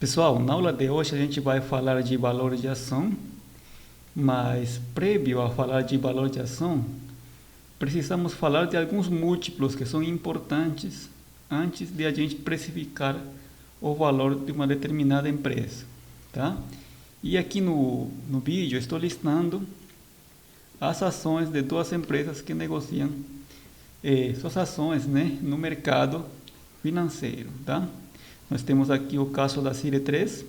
Pessoal, na aula de hoje a gente vai falar de valor de ação, mas prévio a falar de valor de ação, precisamos falar de alguns múltiplos que são importantes antes de a gente precificar o valor de uma determinada empresa, tá? E aqui no vídeo eu estou listando as ações de duas empresas que negociam suas ações, né, no mercado financeiro, tá? Nós temos aqui o caso da CIR3,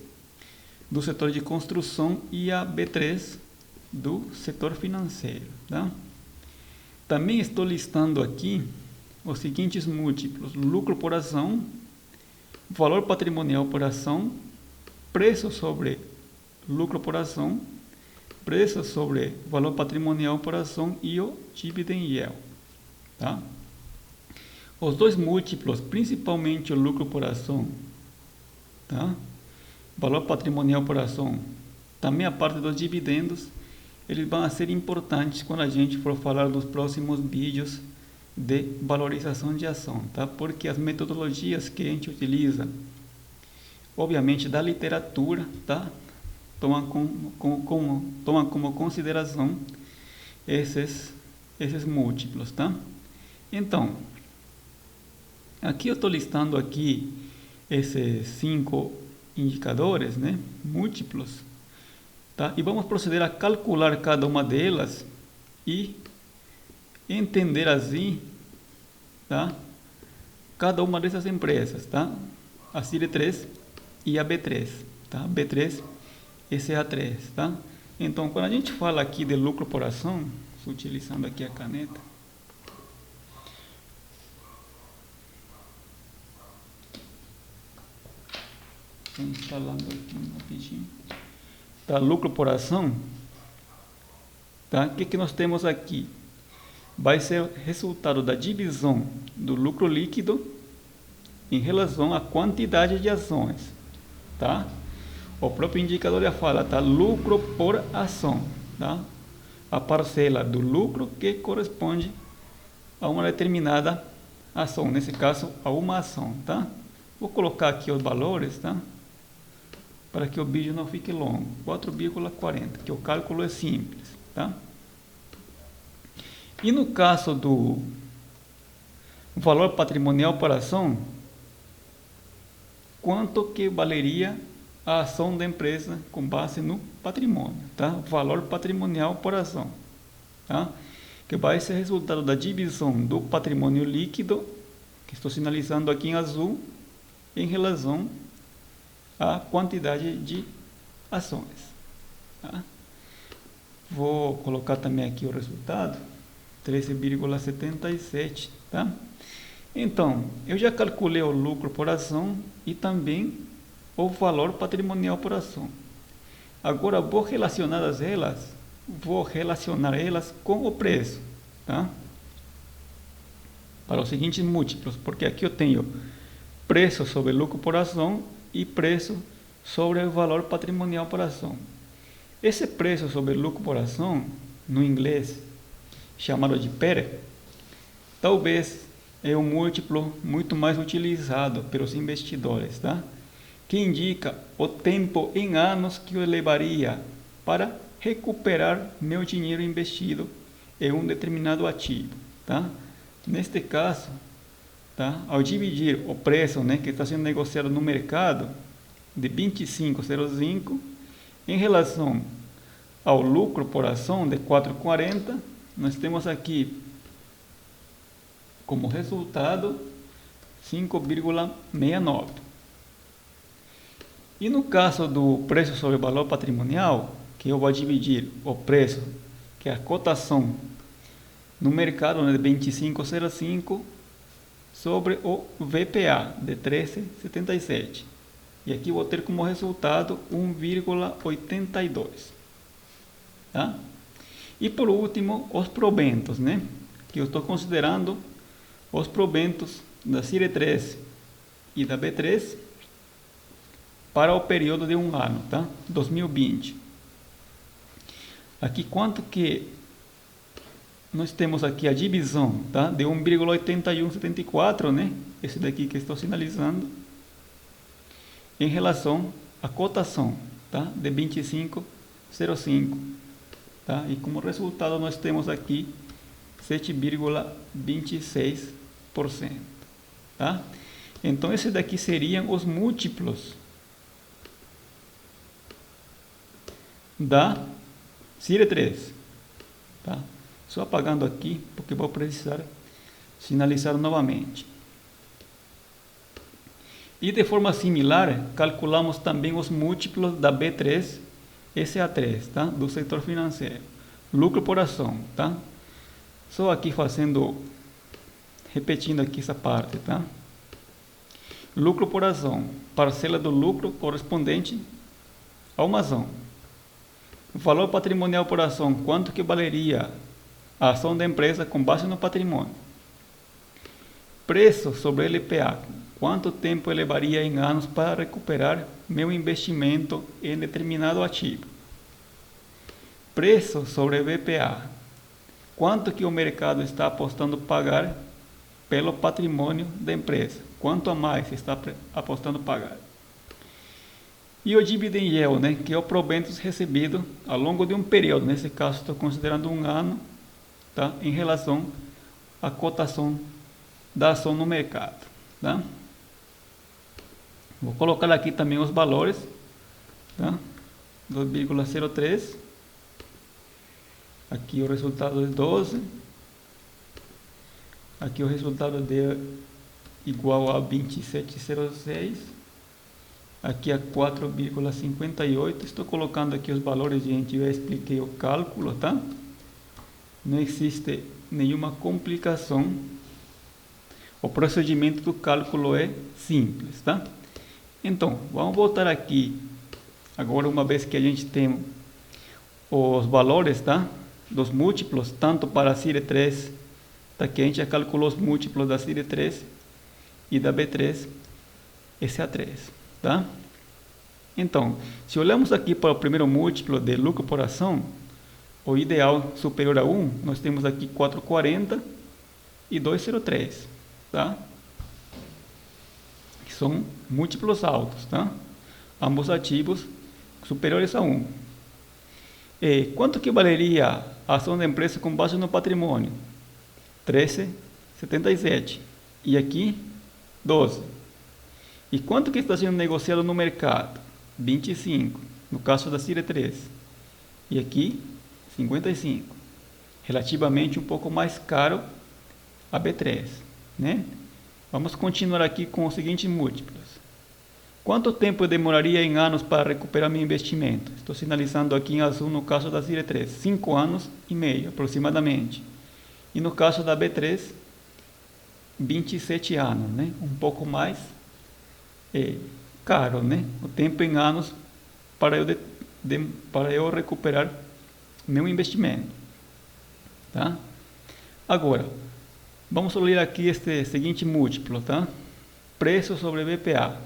do setor de construção, e a B3, do setor financeiro, tá? Também estou listando aqui os seguintes múltiplos: lucro por ação, valor patrimonial por ação, preço sobre lucro por ação, preço sobre valor patrimonial por ação e o dividend yield, tá? Os dois múltiplos, principalmente o lucro por ação, tá? Valor patrimonial por ação, também a parte dos dividendos, eles vão ser importantes quando a gente for falar dos próximos vídeos de valorização de ação, tá? Porque as metodologias que a gente utiliza, obviamente da literatura, tá? Tomam como consideração esses múltiplos, tá? Então, aqui eu estou listando aqui esses 5 indicadores, né, múltiplos, tá? E vamos proceder a calcular cada uma delas e entender assim, tá, cada uma dessas empresas, tá? A CIR3 e a B3, tá? B3 e CA3, tá? Então, quando a gente fala aqui de lucro por ação, estou utilizando aqui a caneta. Estou instalando aqui rapidinho. Tá, lucro por ação, tá? O que nós temos aqui? Vai ser resultado da divisão do lucro líquido em relação à quantidade de ações, tá? O próprio indicador já fala, tá? Lucro por ação, tá? A parcela do lucro que corresponde a uma determinada ação, nesse caso, a uma ação, tá? Vou colocar aqui os valores, tá? Para que o vídeo não fique longo. 4,40, que o cálculo é simples, tá? E no caso do valor patrimonial por ação, quanto que valeria a ação da empresa com base no patrimônio, tá? Valor patrimonial por ação, tá? Que vai ser resultado da divisão do patrimônio líquido, que estou sinalizando aqui em azul, em relação à quantidade de ações, tá? Vou colocar também aqui o resultado, 13,77, tá? Então, eu já calculei o lucro por ação e também o valor patrimonial por ação. Agora vou relacionar elas com o preço, tá? Para os seguintes múltiplos, porque aqui eu tenho preço sobre lucro por ação e preço sobre o valor patrimonial por ação. Esse preço sobre lucro por ação, no inglês chamado de PER, talvez é um múltiplo muito mais utilizado pelos investidores, tá? Que indica o tempo em anos que eu levaria para recuperar meu dinheiro investido em um determinado ativo, tá? Neste caso, tá? Ao dividir o preço, né, que está sendo negociado no mercado de 25,05 em relação ao lucro por ação de 4,40, nós temos aqui como resultado 5,69. E no caso do preço sobre valor patrimonial, que eu vou dividir o preço, que é a cotação no mercado, né, de 25,05, sobre o VPA de 13,77. E aqui vou ter como resultado 1,82. Tá? E por último, os proventos, né? Que eu estou considerando os proventos da CIR3 e da B3 para o período de um ano, tá? 2020. Aqui quanto que nós temos aqui a divisão, tá? De 1,8174, né? Esse daqui que estou sinalizando. em relação à cotação, tá? De 25,05, tá? E como resultado nós temos aqui 7,26%, tá? Então esses daqui seriam os múltiplos da série 3, tá? Só apagando aqui porque vou precisar sinalizar novamente. E de forma similar, calculamos também os múltiplos da B3 e CA3, tá? Do setor financeiro. Lucro por ação, tá? Só aqui repetindo aqui essa parte, tá? Lucro por ação, parcela do lucro correspondente a uma ação. Valor patrimonial por ação, quanto que valeria a ação da empresa com base no patrimônio. Preço sobre LPA, quanto tempo levaria em anos para recuperar meu investimento em determinado ativo. Preço sobre VPA, quanto que o mercado está apostando pagar pelo patrimônio da empresa, quanto a mais está apostando pagar. E o dividend yield, né, que é o proventos recebido ao longo de um período, nesse caso estou considerando um ano, tá, em relação à cotação da ação no mercado, tá? Vou colocar aqui também os valores, tá? 2,03, aqui o resultado de 12, aqui o resultado de igual a 27,06, aqui a 4,58, estou colocando aqui os valores, gente, eu expliquei o cálculo, tá? Não existe nenhuma complicação, o procedimento do cálculo é simples, tá? Então, vamos voltar aqui, agora uma vez que a gente tem os valores, tá? Dos múltiplos, tanto para a série 3, tá? Que a gente já calculou os múltiplos da série 3 e da B3 e CA3, tá? Então, se olhamos aqui para o primeiro múltiplo de lucro por ação, o ideal superior a 1, nós temos aqui 4,40 e 2,03, tá? Que são múltiplos altos, tá? Ambos ativos superiores a 1. E quanto que valeria a ação da empresa com base no patrimônio? 13,77. E aqui, 12. E quanto que está sendo negociado no mercado? 25, no caso da série 3. E aqui, 55. Relativamente um pouco mais caro a B3, né? Vamos continuar aqui com os seguintes múltiplos. Quanto tempo demoraria em anos para recuperar meu investimento? Estou sinalizando aqui em azul no caso da série 3, 5 anos e meio aproximadamente. E no caso da B3, 27 anos, né? Um pouco mais caro, né? O tempo em anos para eu recuperar meu investimento, tá? Agora, vamos ler aqui este seguinte múltiplo, tá? Preço sobre VPA.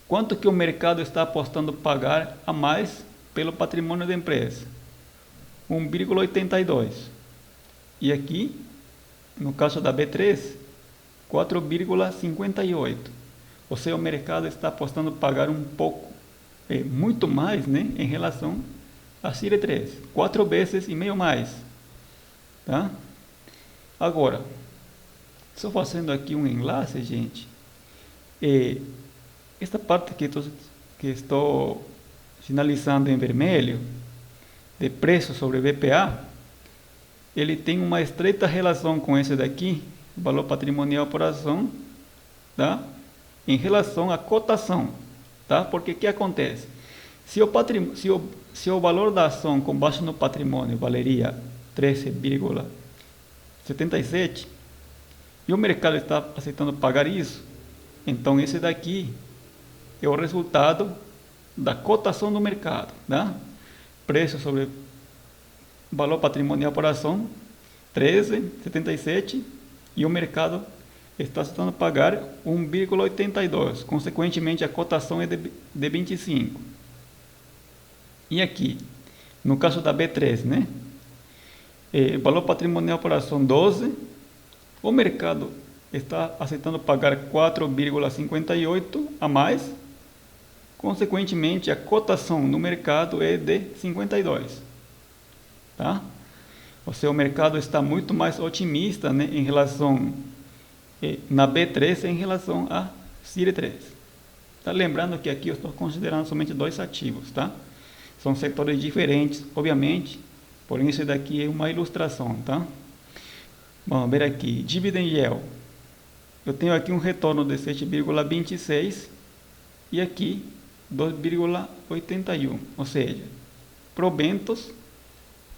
Quanto que o mercado está apostando pagar a mais pelo patrimônio da empresa? 1,82. E aqui, no caso da B3, 4,58. Ou seja, o mercado está apostando pagar um pouco, muito mais, né, em relação à série 3. 4 vezes e meio mais, tá? Agora, só fazendo aqui um enlace, gente, esta parte que estou sinalizando em vermelho, de preço sobre VPA, ele tem uma estreita relação com esse daqui, valor patrimonial por ação, tá? Em relação à cotação, tá? Porque o que acontece? Se o valor da ação com base no patrimônio valeria 13,77 e o mercado está aceitando pagar isso, então esse daqui é o resultado da cotação do mercado, tá? Preço sobre valor patrimonial por ação 13,77 e o mercado está aceitando pagar 1,82, consequentemente a cotação é de 25. E aqui, no caso da B3, né? Valor patrimonial por ação 12, o mercado está aceitando pagar 4,58 a mais. Consequentemente, a cotação no mercado é de 52. Tá? Ou seja, o mercado está muito mais otimista, né, em relação na B3 em relação a CIR3. Tá? Lembrando que aqui eu estou considerando somente dois ativos. Tá? São setores diferentes, obviamente, porém isso daqui é uma ilustração. Tá? Vamos ver aqui, dividend yield. Eu tenho aqui um retorno de 7,26 e aqui 2,81, ou seja, probentos,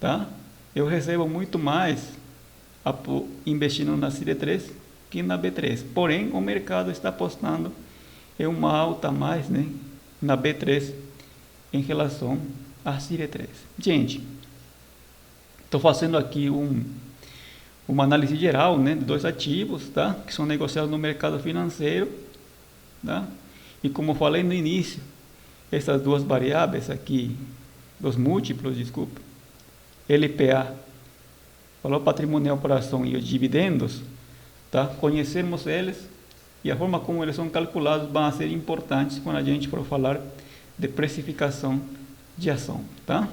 tá? Eu recebo muito mais investindo na CIR3 que na B3. Porém, o mercado está apostando em uma alta a mais, né, na B3 em relação à CIR3. Gente, estou fazendo aqui uma análise geral, né, de dois ativos, tá, que são negociados no mercado financeiro, tá? E como falei no início, essas duas variáveis aqui, dos múltiplos, desculpa, LPA, valor patrimonial por ação, e os dividendos, tá? Conhecermos eles e a forma como eles são calculados vão ser importantes quando a gente for falar de precificação de ação, tá?